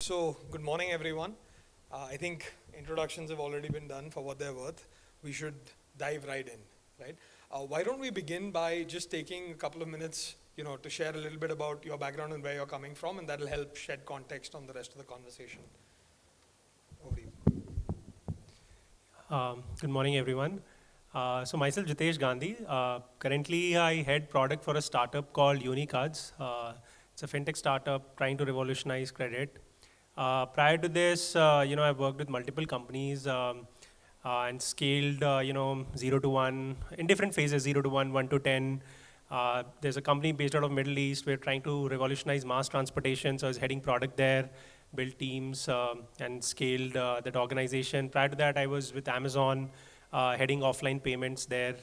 So, good morning, everyone. I think introductions have already been done for what they're worth. We should dive right in, right? Why don't we begin by just taking a couple of minutes, to share a little bit about your background and where you're coming from, and that'll help shed context on the rest of the conversation. Over to you. Good morning, everyone. So myself, Jitesh Gandhi. Currently, I head product for a startup called Unicards. It's a fintech startup trying to revolutionize credit. Prior to this, I've worked with multiple companies and scaled, 0 to 1 in different phases, 0 to 1, 1 to 10. There's a company based out of Middle East. We're trying to revolutionize mass transportation, so I was heading product there, built teams, and scaled that organization. Prior to that, I was with Amazon, heading offline payments there,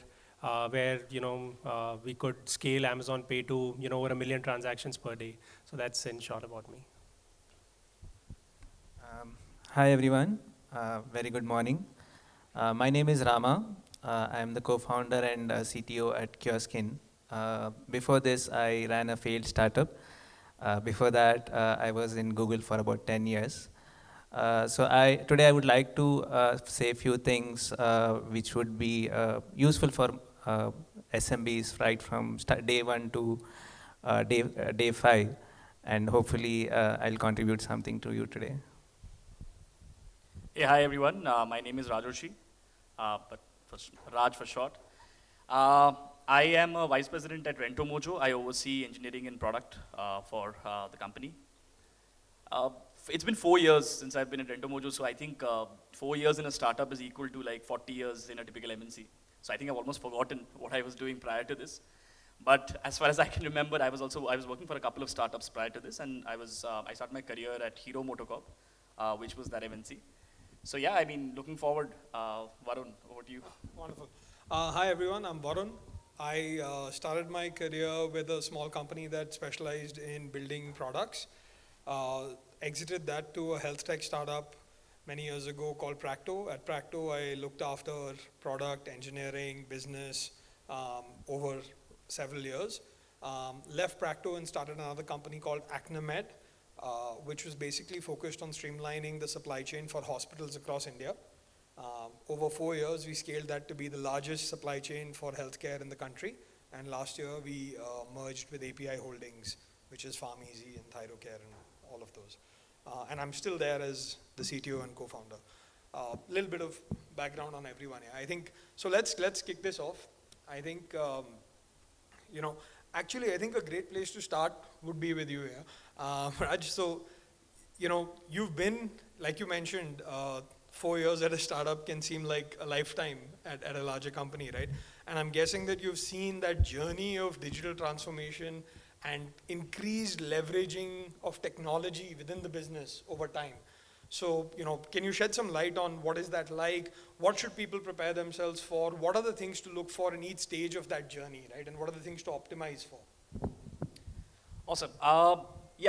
where we could scale Amazon Pay to over 1 million transactions per day. So that's in short about me. Hi everyone, very good morning. My name is Rama. I am the co-founder and CTO at Kioskin. Before this, I ran a failed startup. Before that, I was in Google for about 10 years. Today I would like to say a few things which would be useful for SMBs right from day 1 to day 5, and hopefully I'll contribute something to you today. Hey, hi everyone. My name is Rajoshi, but Raj for short. I am a vice president at Rento Mojo. I oversee engineering and product for the company. It's been 4 years since I've been at Rento Mojo, so I think 4 years in a startup is equal to like 40 years in a typical MNC. So I think I've almost forgotten what I was doing prior to this. But as far as I can remember, I was working for a couple of startups prior to this, and I started my career at Hero Motocorp, which was that MNC. So yeah, I mean, looking forward. Varun, over to you. Wonderful. Hi, everyone. I'm Varun. I started my career with a small company that specialized in building products. Exited that to a health tech startup many years ago called Practo. At Practo, I looked after product, engineering, business over several years. Left Practo and started another company called Acnomed, which was basically focused on streamlining the supply chain for hospitals across India. Over 4 years, we scaled that to be the largest supply chain for healthcare in the country. And last year, we merged with API Holdings, which is PharmEasy and Thyrocare and all of those. And I'm still there as the CTO and co-founder. A little bit of background on everyone here. I think, so let's kick this off. I think, actually, I think a great place to start would be with you here. Raj, so, you've been, like you mentioned, 4 years at a startup can seem like a lifetime at a larger company, right? And I'm guessing that you've seen that journey of digital transformation and increased leveraging of technology within the business over time. So, can you shed some light on what is that like? What should people prepare themselves for? What are the things to look for in each stage of that journey, right? And what are the things to optimize for? Awesome.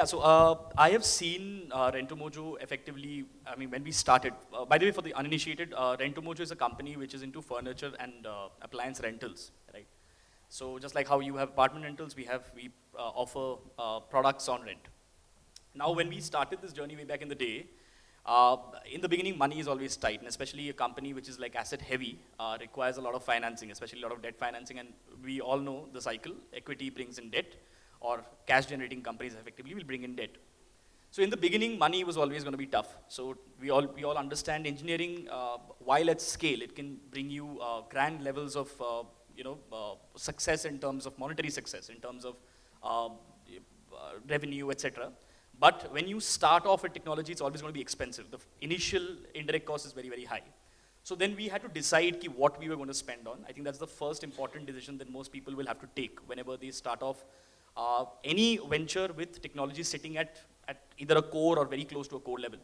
So I have seen Rento Mojo effectively, I mean, when we started, by the way, for the uninitiated, Rento Mojo is a company which is into furniture and appliance rentals, right? So just like how you have apartment rentals, we offer products on rent. Now, when we started this journey way back in the day, in the beginning, money is always tight, and especially a company which is like asset heavy requires a lot of financing, especially a lot of debt financing, and we all know the cycle. Equity brings in debt, or cash generating companies effectively will bring in debt. So in the beginning, money was always going to be tough. So we all understand engineering, while at scale, it can bring you grand levels of success in terms of monetary success, in terms of revenue, etc. But when you start off with technology, it's always going to be expensive. The initial indirect cost is very, very high. So then we had to decide what we were going to spend on. I think that's the first important decision that most people will have to take whenever they start off any venture with technology sitting at either a core or very close to a core level.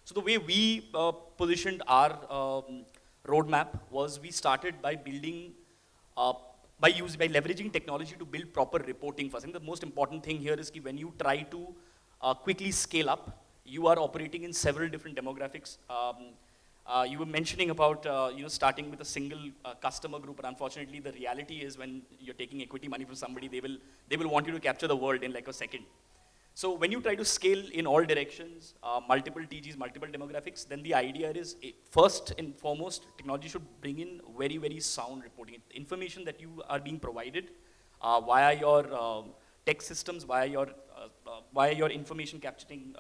So the way we positioned our roadmap was we started by building, by leveraging technology to build proper reporting first. I think the most important thing here is that when you try to quickly scale up, you are operating in several different demographics. You were mentioning about starting with a single customer group, but unfortunately the reality is when you're taking equity money from somebody, they will want you to capture the world in like a second. So when you try to scale in all directions, multiple TGs, multiple demographics, then the idea is, first and foremost, technology should bring in very, very sound reporting. Information that you are being provided via your tech systems, via your information capturing,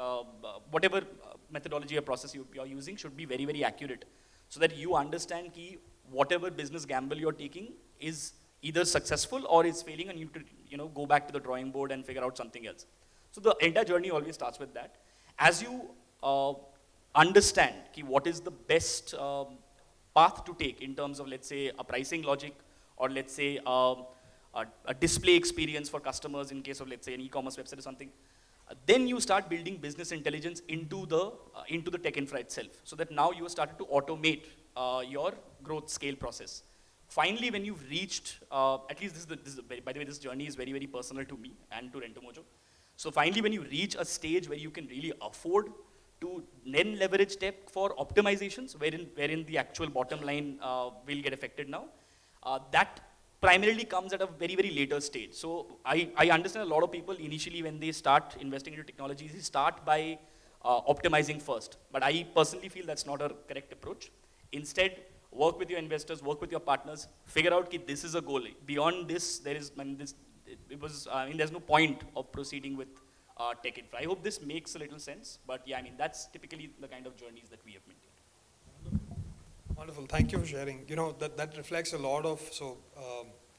whatever methodology or process you're using should be very, very accurate. So that you understand ki whatever business gamble you're taking is either successful or is failing, and you need to go back to the drawing board and figure out something else. So the entire journey always starts with that. As you understand ki what is the best path to take in terms of, let's say, a pricing logic, or let's say a display experience for customers in case of, let's say, an e-commerce website or something, then you start building business intelligence into the tech infra itself, so that now you have started to automate your growth scale process. Finally, when you've reached, at least by the way, this journey is very, very personal to me and to Rentomojo. So finally, when you reach a stage where you can really afford to then leverage tech for optimizations, wherein the actual bottom line will get affected now, that primarily comes at a very, very later stage. So I understand a lot of people initially when they start investing into technologies, they start by optimizing first. But I personally feel that's not a correct approach. Instead, work with your investors, work with your partners, figure out that this is a goal. Beyond this, there's no point of proceeding with tech infra. I hope this makes a little sense, but yeah, that's typically the kind of journeys that we have maintained. Wonderful, thank you for sharing. That reflects a lot of,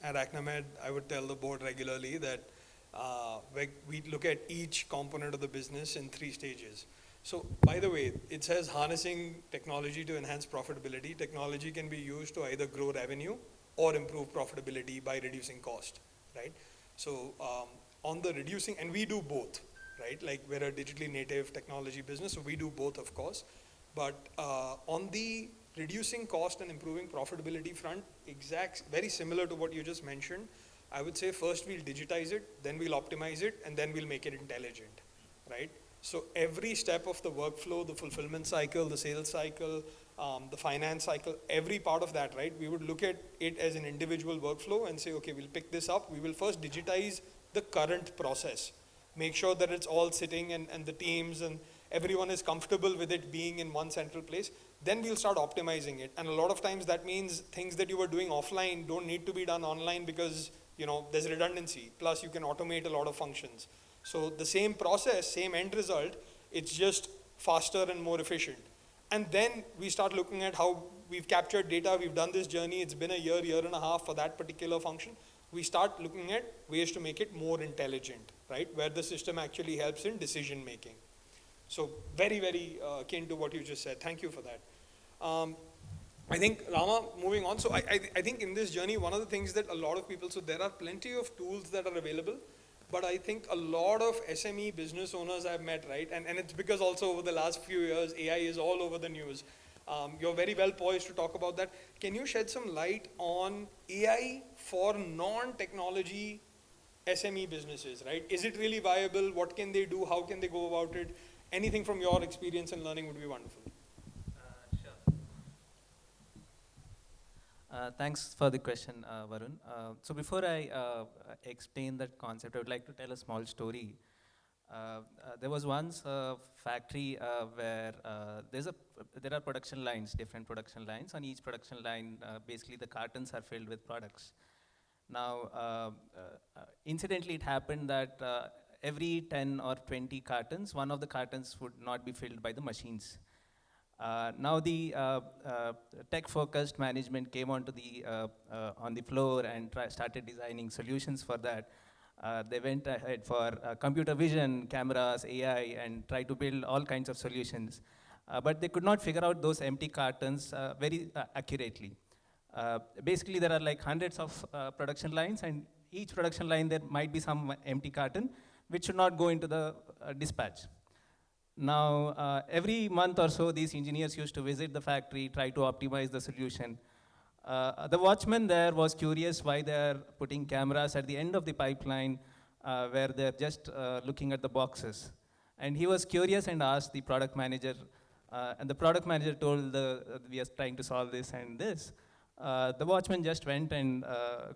at Acnamed, I would tell the board regularly that we look at each component of the business in 3 stages. So, by the way, it says harnessing technology to enhance profitability. Technology can be used to either grow revenue or improve profitability by reducing cost, right? So, on the reducing, and we do both, right? Like, we're a digitally native technology business, so we do both, of course. But on the reducing cost and improving profitability front, very similar to what you just mentioned, I would say first we'll digitize it, then we'll optimize it, and then we'll make it intelligent, right? So every step of the workflow, the fulfillment cycle, the sales cycle, the finance cycle, every part of that, right? We would look at it as an individual workflow and say, okay, we'll pick this up. We will first digitize the current process. Make sure that it's all sitting and the teams and everyone is comfortable with it being in one central place. Then we'll start optimizing it. And a lot of times that means things that you were doing offline don't need to be done online because, there's redundancy. Plus you can automate a lot of functions. So the same process, same end result, it's just faster and more efficient. And then we start looking at how we've captured data, we've done this journey, it's been a year and a half for that particular function. We start looking at ways to make it more intelligent, right? Where the system actually helps in decision making. So very, very akin to what you just said. Thank you for that. I think, Rama, moving on. So I think in this journey, one of the things that a lot of people, so there are plenty of tools that are available, but I think a lot of SME business owners I've met, right? And it's because also over the last few years, AI is all over the news. You're very well poised to talk about that. Can you shed some light on AI for non-technology SME businesses, right? Is it really viable? What can they do? How can they go about it? Anything from your experience and learning would be wonderful. Sure. Thanks for the question, Varun. So before I explain that concept, I would like to tell a small story. There was once a factory where there are production lines, different production lines. On each production line, basically the cartons are filled with products. Now, incidentally, it happened that every 10 or 20 cartons, one of the cartons would not be filled by the machines. Now the tech-focused management came on the floor and started designing solutions for that. They went ahead for computer vision, cameras, AI, and tried to build all kinds of solutions. But they could not figure out those empty cartons very accurately. Basically, there are like hundreds of production lines, and each production line there might be some empty carton, which should not go into the dispatch. Now, every month or so, these engineers used to visit the factory, try to optimize the solution. The watchman there was curious why they're putting cameras at the end of the pipeline where they're just looking at the boxes. And he was curious and asked the product manager, and the product manager told we are trying to solve this and this. The watchman just went and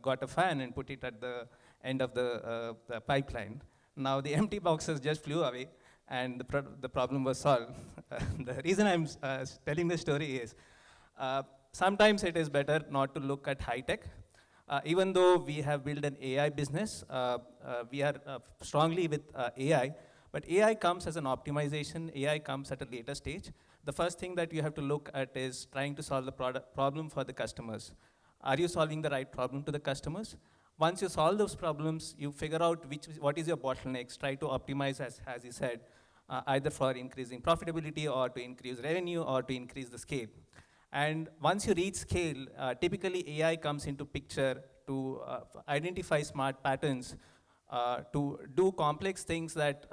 got a fan and put it at the end of the pipeline. Now the empty boxes just flew away, and the problem was solved. The reason I'm telling this story is, sometimes it is better not to look at high tech. Even though we have built an AI business, we are strongly with AI, but AI comes as an optimization, AI comes at a later stage. The first thing that you have to look at is trying to solve the problem for the customers. Are you solving the right problem to the customers? Once you solve those problems, you figure out what is your bottlenecks, try to optimize, as you said, either for increasing profitability or to increase revenue or to increase the scale. And once you reach scale, typically AI comes into picture to identify smart patterns, to do complex things that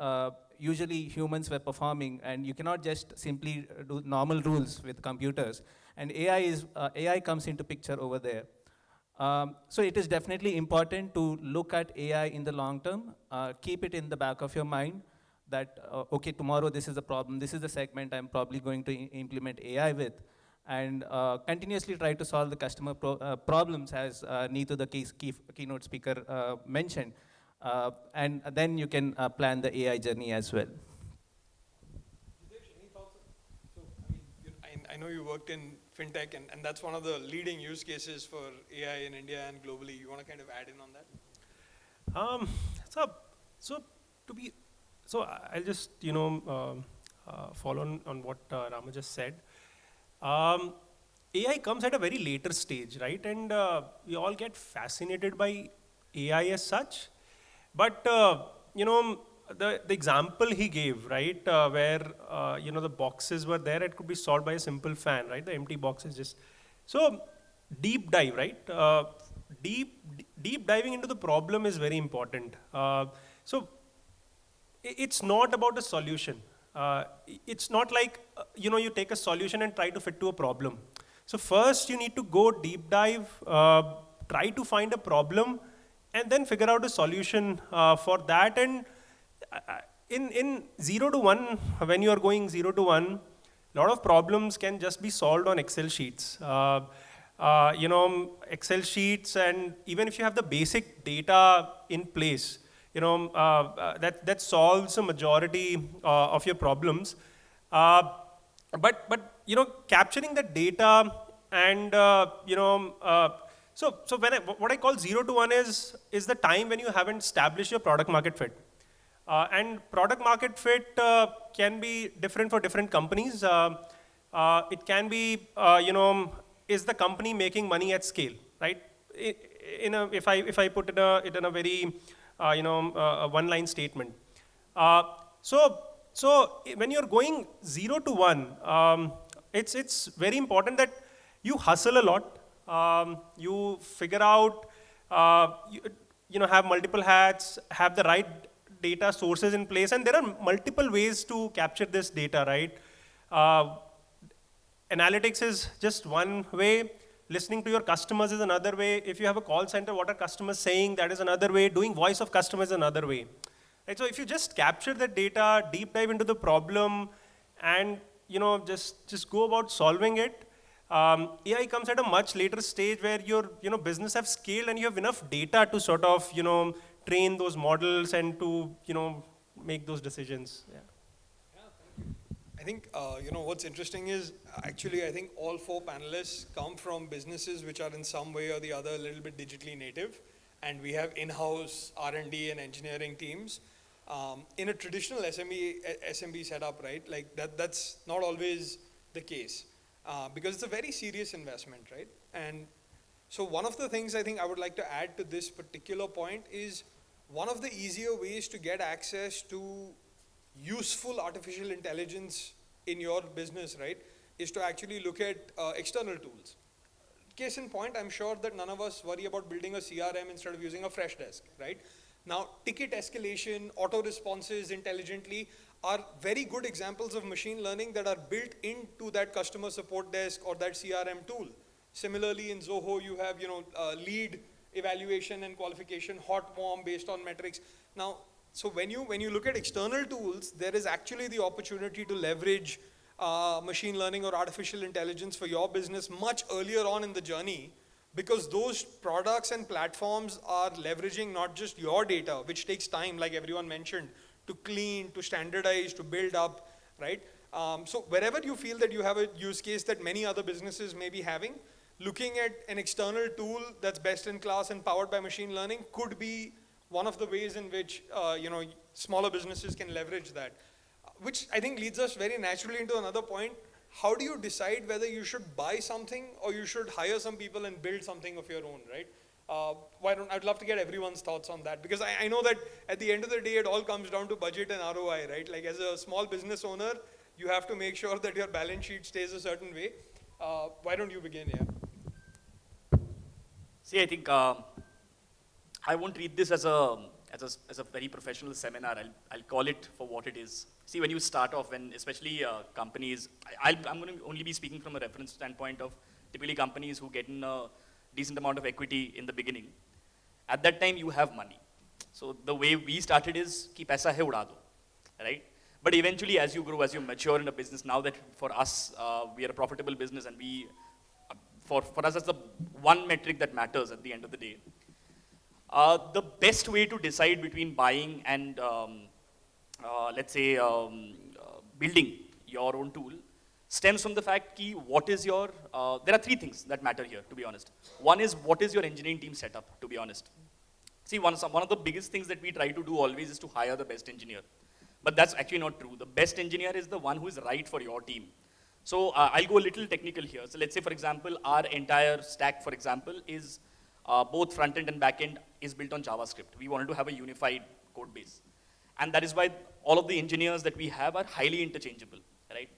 usually humans were performing, and you cannot just simply do normal rules with computers. And AI comes into picture over there. So it is definitely important to look at AI in the long term, keep it in the back of your mind that, okay, tomorrow this is the problem, this is the segment I'm probably going to implement AI with, and continuously try to solve the customer problems, as Neetu, the keynote speaker, mentioned. And then you can plan the AI journey as well. Jitesh, any thoughts? So, I know you worked in fintech, and that's one of the leading use cases for AI in India and globally. You want to kind of add in on that? I'll just follow on what Rama just said. AI comes at a very later stage, right? And we all get fascinated by AI as such. But the example he gave, right, where the boxes were there, it could be solved by a simple fan, right? The empty box is just so deep dive, right? Deep diving into the problem is very important. So it's not about a solution. It's not like you take a solution and try to fit to a problem. So first you need to go deep dive, try to find a problem, and then figure out a solution for that. And in 0 to 1, when you are going 0 to 1, a lot of problems can just be solved on Excel sheets. Excel sheets, and even if you have the basic data in place, that solves a majority of your problems. But capturing the data and so what I call 0 to 1 is the time when you haven't established your product market fit. And product market fit can be different for different companies. It can be, is the company making money at scale, right? If I put it in a very, a one-line statement. So when you're going 0 to 1, it's very important that you hustle a lot. You figure out, have multiple hats, have the right data sources in place, and there are multiple ways to capture this data, right? Analytics is just one way. Listening to your customers is another way. If you have a call center, what are customers saying? That is another way. Doing voice of customers is another way. Right? So if you just capture the data, deep dive into the problem, and just go about solving it, AI comes at a much later stage where your business have scaled and you have enough data to sort of train those models and to make those decisions. Yeah. I think, what's interesting is, actually, I think all 4 panelists come from businesses which are in some way or the other a little bit digitally native. And we have in-house R&D and engineering teams. In a traditional SMB setup, right, like that's not always the case. Because it's a very serious investment, right? And so one of the things I think I would like to add to this particular point is one of the easier ways to get access to useful artificial intelligence in your business, right, is to actually look at external tools. Case in point, I'm sure that none of us worry about building a CRM instead of using a fresh desk, right? Now, ticket escalation, auto responses intelligently are very good examples of machine learning that are built into that customer support desk or that CRM tool. Similarly, in Zoho, you have lead evaluation and qualification, hot, warm, based on metrics. Now, so when you look at external tools, there is actually the opportunity to leverage machine learning or artificial intelligence for your business much earlier on in the journey, because those products and platforms are leveraging not just your data, which takes time, like everyone mentioned, to clean, to standardize, to build up, right? So wherever you feel that you have a use case that many other businesses may be having, looking at an external tool that's best in class and powered by machine learning could be one of the ways in which smaller businesses can leverage that. Which I think leads us very naturally into another point. How do you decide whether you should buy something or you should hire some people and build something of your own, right? I'd love to get everyone's thoughts on that, because I know that at the end of the day, it all comes down to budget and ROI, right? Like as a small business owner, you have to make sure that your balance sheet stays a certain way. Why don't you begin here? See, I think I won't treat this as a very professional seminar. I'll call it for what it is. See, when you start off, when especially companies, I'm going to only be speaking from a reference standpoint of typically companies who get in a decent amount of equity in the beginning. At that time, you have money. So the way we started is, ki paisa hai uda do, right? But eventually, as you grow, as you mature in a business, now that for us, we are a profitable business, and for us, that's the one metric that matters at the end of the day. The best way to decide between buying and, let's say, building your own tool stems from the fact that what is your, there are three things that matter here, to be honest. One is, what is your engineering team setup, to be honest. See, one of the biggest things that we try to do always is to hire the best engineer. But that's actually not true. The best engineer is the one who is right for your team. So I'll go a little technical here. So let's say, for example, our entire stack, for example, is both front-end and back-end is built on JavaScript. We wanted to have a unified code base. And that is why all of the engineers that we have are highly interchangeable, right?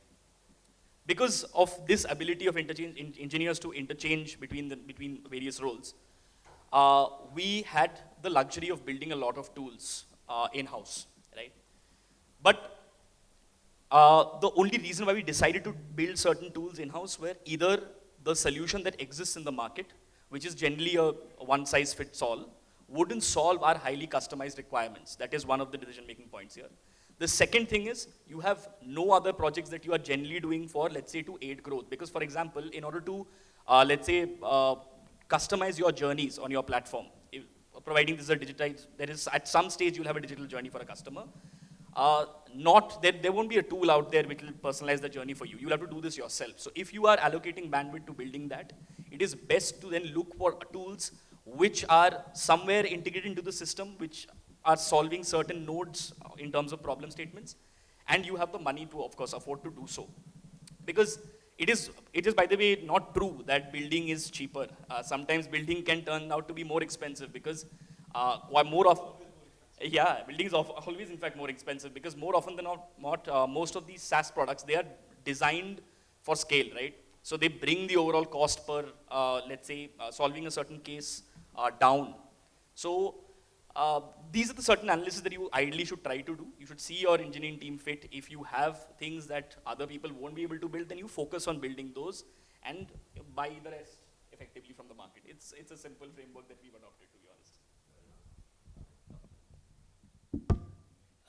Because of this ability of engineers to interchange between various roles, we had the luxury of building a lot of tools in-house, right? But the only reason why we decided to build certain tools in-house were either the solution that exists in the market, which is generally a one-size-fits-all, wouldn't solve our highly customized requirements. That is one of the decision-making points here. The second thing is, you have no other projects that you are generally doing for, let's say, to aid growth. Because, for example, in order to, let's say, customize your journeys on your platform, providing this is a digitized, there is, at some stage, you'll have a digital journey for a customer. There won't be a tool out there which will personalize the journey for you. You'll have to do this yourself. So if you are allocating bandwidth to building that, it is best to then look for tools which are somewhere integrated into the system, which are solving certain nodes in terms of problem statements, and you have the money to, of course, afford to do so. Because it is, by the way, not true that building is cheaper. Sometimes building can turn out to be more expensive because more of, yeah, building is always, in fact, more expensive because more often than not, most of these SaaS products, they are designed for scale, right? So they bring the overall cost per, let's say, solving a certain case down. So these are the certain analysis that you ideally should try to do. You should see your engineering team fit. If you have things that other people won't be able to build, then you focus on building those and buy the rest effectively from the market. It's a simple framework that we've adopted, to be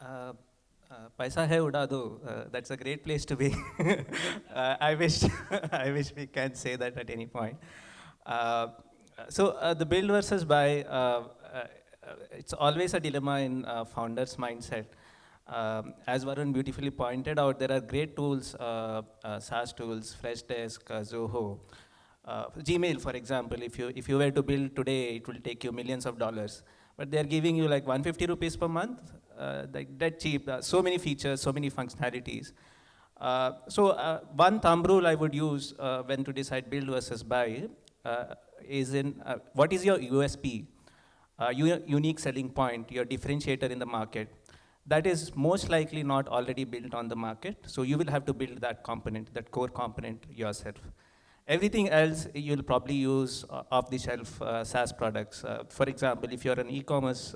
honest. Paisa hai uda do. That's a great place to be. I wish we can say that at any point. So the build versus buy, it's always a dilemma in founders' mindset. As Varun beautifully pointed out, there are great tools, SaaS tools, Freshdesk, Zoho. Gmail, for example, if you were to build today, it will take you millions of dollars. But they're giving you like 150 rupees per month, like that cheap. So many features, so many functionalities. So one thumb rule I would use when to decide build versus buy is in what is your USP, your unique selling point, your differentiator in the market. That is most likely not already built on the market. So you will have to build that component, that core component yourself. Everything else you'll probably use off-the-shelf SaaS products. For example, if you're an e-commerce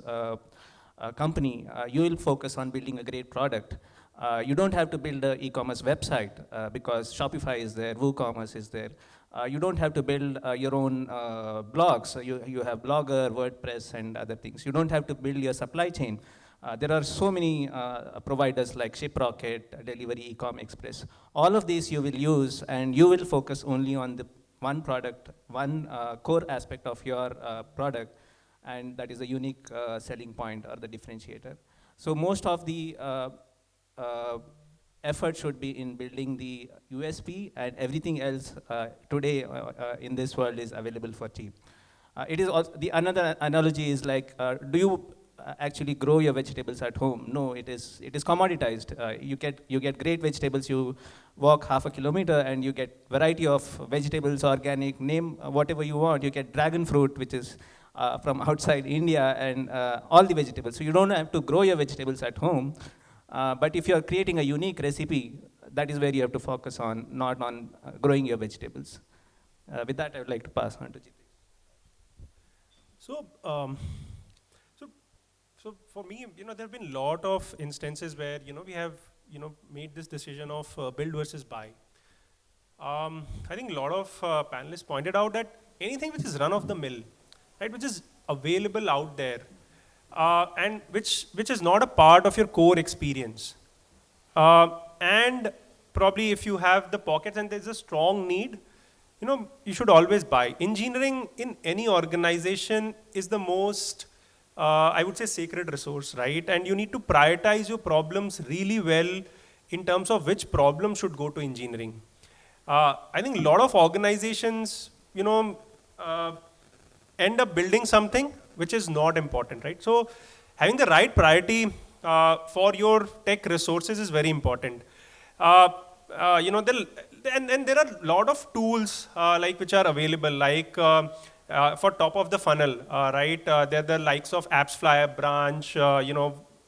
company, you will focus on building a great product. You don't have to build an e-commerce website because Shopify is there, WooCommerce is there. You don't have to build your own blogs. You have Blogger, WordPress, and other things. You don't have to build your supply chain. There are so many providers like ShipRocket, Delivery, Ecom Express. All of these you will use, and you will focus only on the one product, one core aspect of your product, and that is a unique selling point or the differentiator. So most of the uh, effort should be in building the USP, and everything else today in this world is available for cheap. It is also, the another analogy is like, do you actually grow your vegetables at home? No, it is commoditized. You get great vegetables. You walk half a kilometer and you get variety of vegetables, organic, name whatever you want. You get dragon fruit, which is from outside India, and all the vegetables. So you don't have to grow your vegetables at home. But if you're creating a unique recipe, that is where you have to focus on, not on growing your vegetables. With that, I would like to pass on to Jitesh. So, so for me, there have been a lot of instances where, we have, made this decision of build versus buy. I think a lot of panelists pointed out that anything which is run of the mill, right, which is available out there, and which is not a part of your core experience. And probably if you have the pockets and there's a strong need, you should always buy. Engineering in any organization is the most, I would say, sacred resource, right? And you need to prioritize your problems really well in terms of which problem should go to engineering. I think a lot of organizations, end up building something which is not important, right? So having the right priority for your tech resources is very important. And there are a lot of tools which are available, for top of the funnel, right? They're the likes of Apps Flyer, Branch,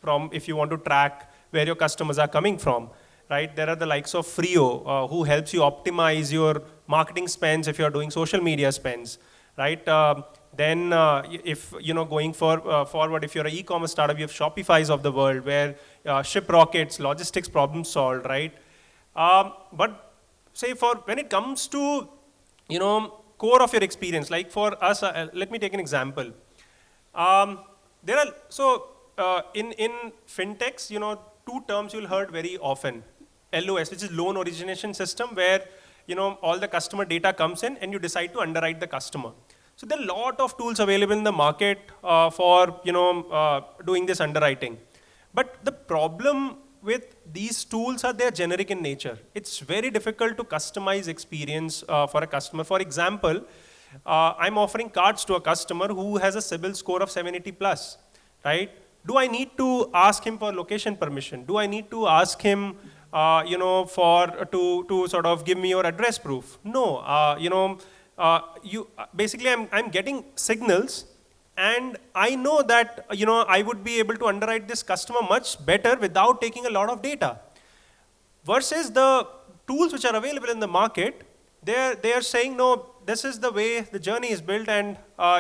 from if you want to track where your customers are coming from, right? There are the likes of Frio, who helps you optimize your marketing spends if you're doing social media spends, right? Then if, going forward, if you're an e-commerce startup, you have Shopify's of the world where ship rockets, logistics problem solved, right? But say when it comes to, core of your experience, like for us, let me take an example. There are, in fintechs, two terms you'll heard very often. LOS, which is loan origination system, where, all the customer data comes in and you decide to underwrite the customer. So there are a lot of tools available in the market for, doing this underwriting. But the problem with these tools are they're generic in nature. It's very difficult to customize experience for a customer. For example, I'm offering cards to a customer who has a CIBIL score of 780 plus, right? Do I need to ask him for location permission? Do I need to ask him, to sort of give me your address proof? No, basically I'm getting signals, and I know that, I would be able to underwrite this customer much better without taking a lot of data. Versus the tools which are available in the market, they are saying, no, this is the way the journey is built, and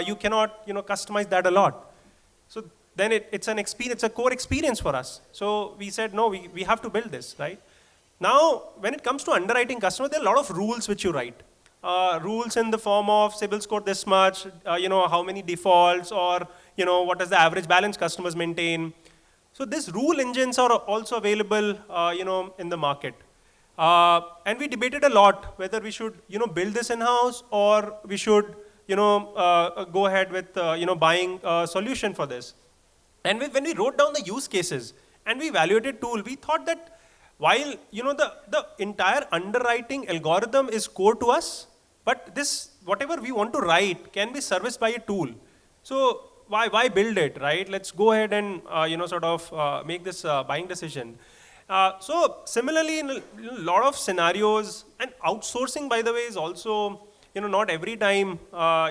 you cannot, customize that a lot. So then it's an experience, it's a core experience for us. So we said, no, we have to build this, right? Now, when it comes to underwriting customers, there are a lot of rules which you write. Rules in the form of CIBIL score this much, how many defaults, or, what is the average balance customers maintain. So these rule engines are also available, in the market. And we debated a lot whether we should, build this in-house, or we should, go ahead with, buying a solution for this. And when we wrote down the use cases and we evaluated tool, we thought that while, the entire underwriting algorithm is core to us, but this, whatever we want to write can be serviced by a tool. So why build it, right? Let's go ahead and, sort of make this buying decision. So similarly, in a lot of scenarios, and outsourcing, by the way, is also, not every time,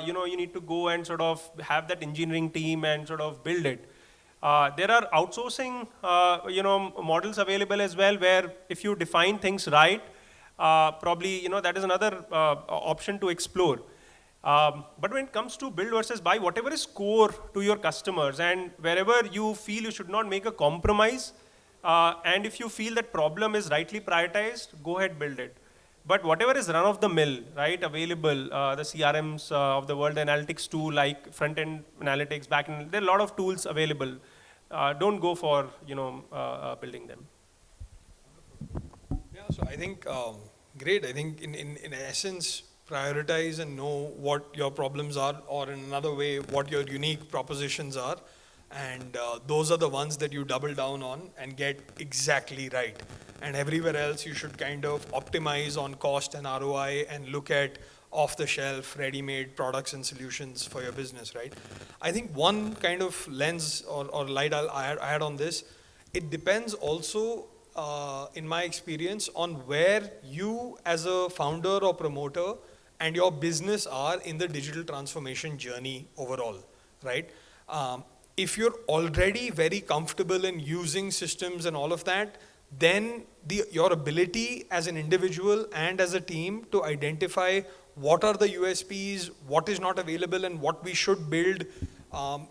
you need to go and sort of have that engineering team and sort of build it. There are outsourcing, models available as well, where if you define things right, probably, that is another option to explore. But when it comes to build versus buy, whatever is core to your customers, and wherever you feel you should not make a compromise, and if you feel that problem is rightly prioritized, go ahead, build it. But whatever is run of the mill, right, available, the CRMs of the world, analytics tool like front-end analytics, back-end, there are a lot of tools available. Don't go for, building them. Yeah, so I think, great. I think in essence, prioritize and know what your problems are, or in another way, what your unique propositions are. And those are the ones that you double down on and get exactly right. And everywhere else, you should kind of optimize on cost and ROI and look at off-the-shelf, ready-made products and solutions for your business, right? I think one kind of lens or light I'll add on this, it depends also, in my experience, on where you as a founder or promoter and your business are in the digital transformation journey overall, right? If you're already very comfortable in using systems and all of that, then your ability as an individual and as a team to identify what are the USPs, what is not available, and what we should build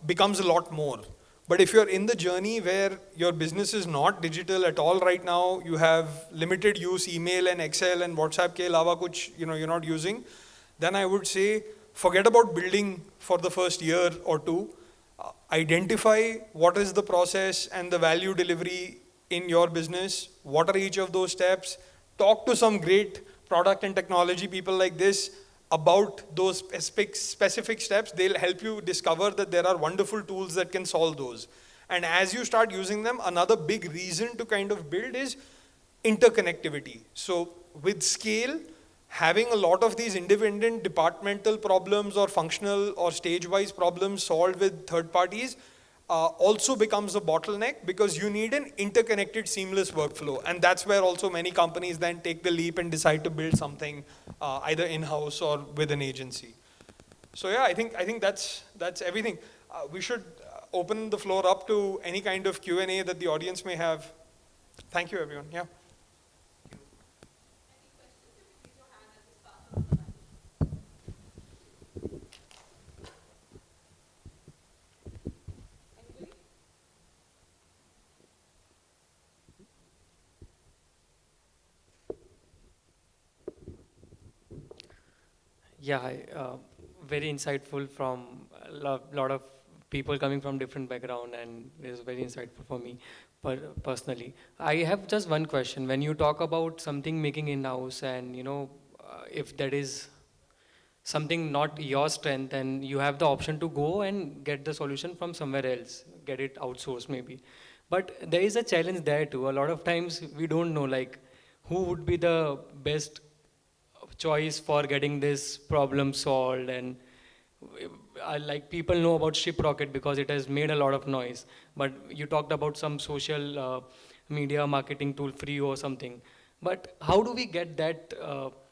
becomes a lot more. But if you're in the journey where your business is not digital at all right now, you have limited use email and Excel and WhatsApp ke alawa kuch, you're not using, then I would say forget about building for the first year or two. Identify what is the process and the value delivery in your business. What are each of those steps? Talk to some great product and technology people like this about those specific steps. They'll help you discover that there are wonderful tools that can solve those. And as you start using them, another big reason to kind of build is interconnectivity. So with scale, having a lot of these independent departmental problems or functional or stage-wise problems solved with third parties also becomes a bottleneck, because you need an interconnected, seamless workflow. And that's where also many companies then take the leap and decide to build something either in-house or with an agency. So yeah, I think that's everything. We should open the floor up to any kind of Q&A that the audience may have. Thank you, everyone. Yeah. Yeah, very insightful from a lot of people coming from different background, and it was very insightful for me personally. I have just one question. When you talk about something making in-house, and if that is something not your strength, and you have the option to go and get the solution from somewhere else, get it outsourced maybe. But there is a challenge there too. A lot of times we don't know like who would be the best choice for getting this problem solved. And like people know about Shiprocket because it has made a lot of noise, but you talked about some social media marketing tool, free or something. But how do we get that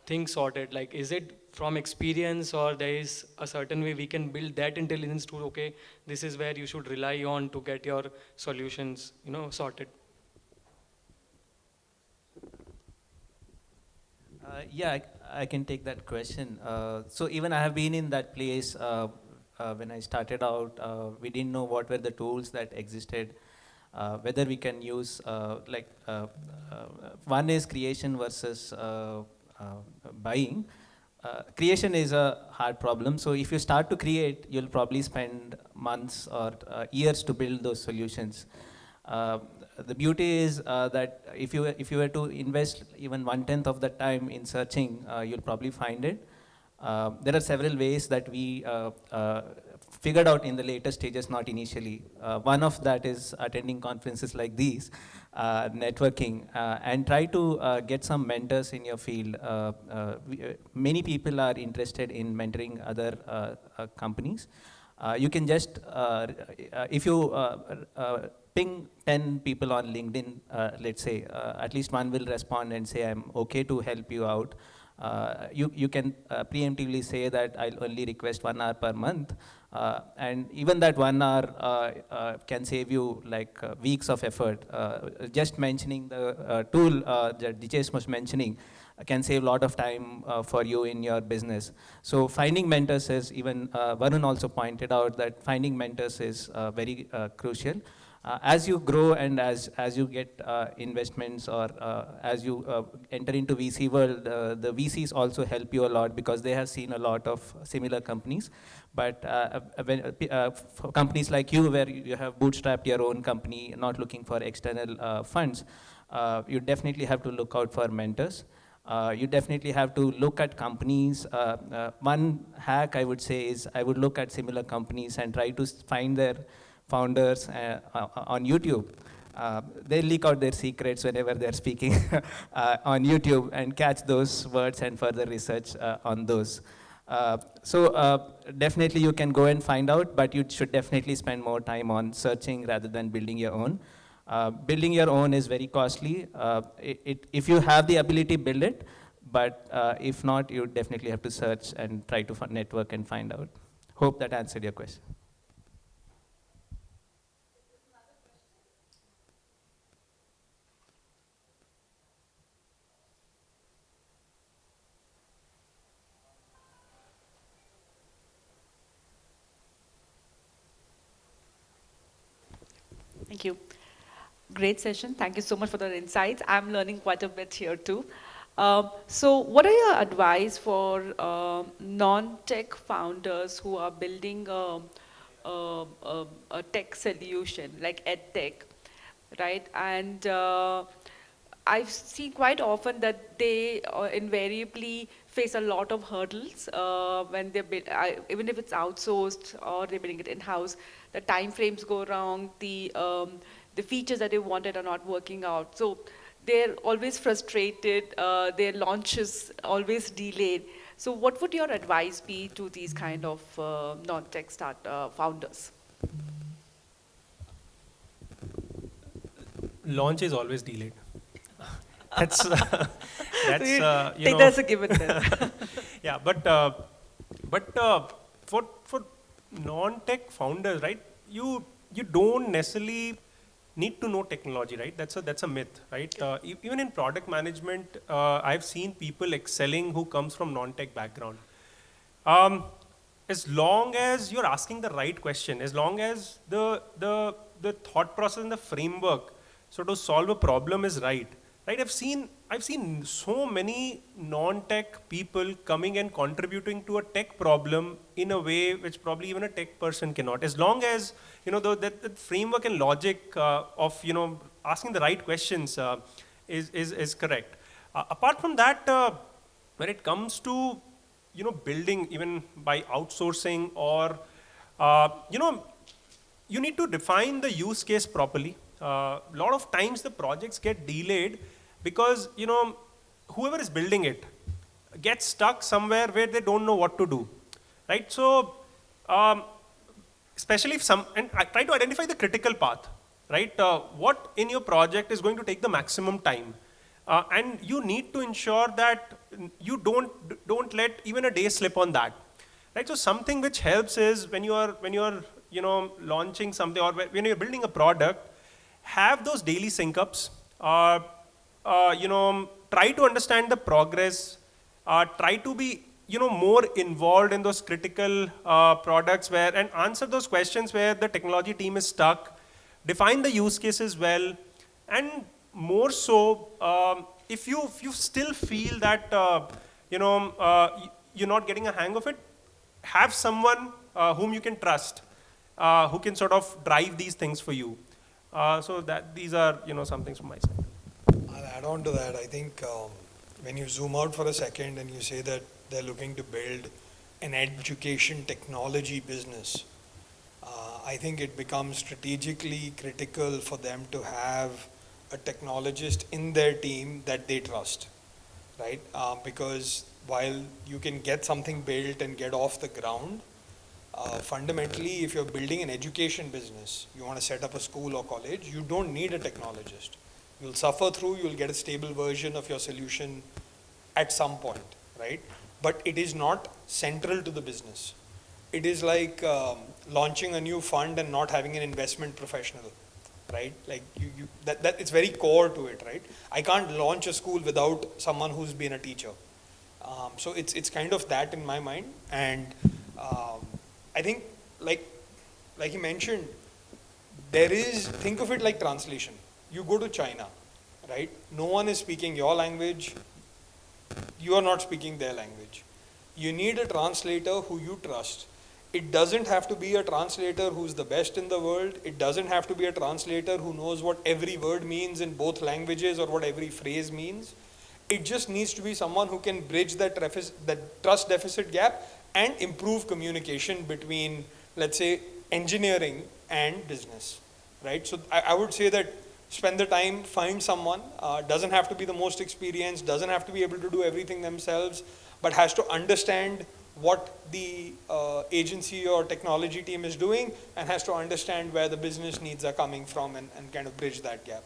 thing sorted? Like, is it from experience, or there is a certain way we can build that intelligence to, okay, this is where you should rely on to get your solutions sorted? Yeah, I can take that question. So even I have been in that place when I started out. We didn't know what were the tools that existed, whether we can use one is creation versus buying. Creation is a hard problem. So if you start to create, you'll probably spend months or years to build those solutions. The beauty is that if you were to invest even 1/10 of the time in searching, you'll probably find it. There are several ways that we figured out in the later stages, not initially. One of that is attending conferences like these, networking, and try to get some mentors in your field. Many people are interested in mentoring other companies. You can just, if you ping 10 people on LinkedIn, let's say, at least one will respond and say, I'm okay to help you out. You can preemptively say that I'll only request 1 hour per month. And even that 1 hour can save you like weeks of effort. Just mentioning the tool that Dijesh was mentioning can save a lot of time for you in your business. So finding mentors is, even Varun also pointed out that finding mentors is very crucial. As you grow and as you get investments, or as you enter into VC world, the VCs also help you a lot because they have seen a lot of similar companies. But for companies like you, where you have bootstrapped your own company, not looking for external funds, you definitely have to look out for mentors. You definitely have to look at companies. One hack I would say is I would look at similar companies and try to find their founders on YouTube. They leak out their secrets whenever they're speaking on YouTube and catch those words and further research on those. Definitely you can go and find out, but you should definitely spend more time on searching rather than building your own. Building your own is very costly. If you have the ability, build it. But if not, you definitely have to search and try to network and find out. Hope that answered your question. Thank you. Great session. Thank you so much for the insights. I'm learning quite a bit here too. So what are your advice for non-tech founders who are building a tech solution like EdTech, right? And I've seen quite often that they invariably face a lot of hurdles when they build, even if it's outsourced or they're building it in-house. The time frames go wrong, the features that they wanted are not working out. So they're always frustrated, their launch is always delayed. So what would your advice be to these kind of non-tech founders? Launch is always delayed. That's So you take know. that as a given then. Yeah, but for non-tech founders, right? You don't necessarily need to know technology, right? That's a myth, right? Even in product management, I've seen people excelling who comes from non-tech background. As long as you're asking the right question, as long as the thought process and the framework so to solve a problem is right. I've seen so many non-tech people coming and contributing to a tech problem in a way which probably even a tech person cannot. As long as the framework and logic of asking the right questions is correct. Apart from that, when it comes to building even by outsourcing or you need to define the use case properly. A lot of times the projects get delayed because whoever is building it gets stuck somewhere where they don't know what to do, right? So especially if and I try to identify the critical path, right? What in your project is going to take the maximum time, and you need to ensure that you don't let even a day slip on that, right? So something which helps is when you are launching something or when you're building a product, have those daily sync ups. Try to understand the progress, try to be, more involved in those critical products and answer those questions where the technology team is stuck, define the use cases well, and more so, if you still feel that, you're not getting a hang of it, have someone whom you can trust, who can sort of drive these things for you. So these are, some things from my side. I'll add on to that. I think when you zoom out for a second and you say that they're looking to build an education technology business, I think it becomes strategically critical for them to have a technologist in their team that they trust, right? Because while you can get something built and get off the ground, fundamentally, if you're building an education business, you want to set up a school or college, you don't need a technologist. You'll suffer through, you'll get a stable version of your solution at some point, right? But it is not central to the business. It is like launching a new fund and not having an investment professional, right? Like that it's very core to it, right? I can't launch a school without someone who's been a teacher. So it's kind of that in my mind. And I think like you mentioned, think of it like translation. You go to China, right? No one is speaking your language. You are not speaking their language. You need a translator who you trust. It doesn't have to be a translator who's the best in the world. It doesn't have to be a translator who knows what every word means in both languages or what every phrase means. It just needs to be someone who can bridge that trust deficit gap and improve communication between, let's say, engineering and business, right? So I would say that spend the time, find someone, doesn't have to be the most experienced, doesn't have to be able to do everything themselves, but has to understand what the agency or technology team is doing and has to understand where the business needs are coming from and kind of bridge that gap.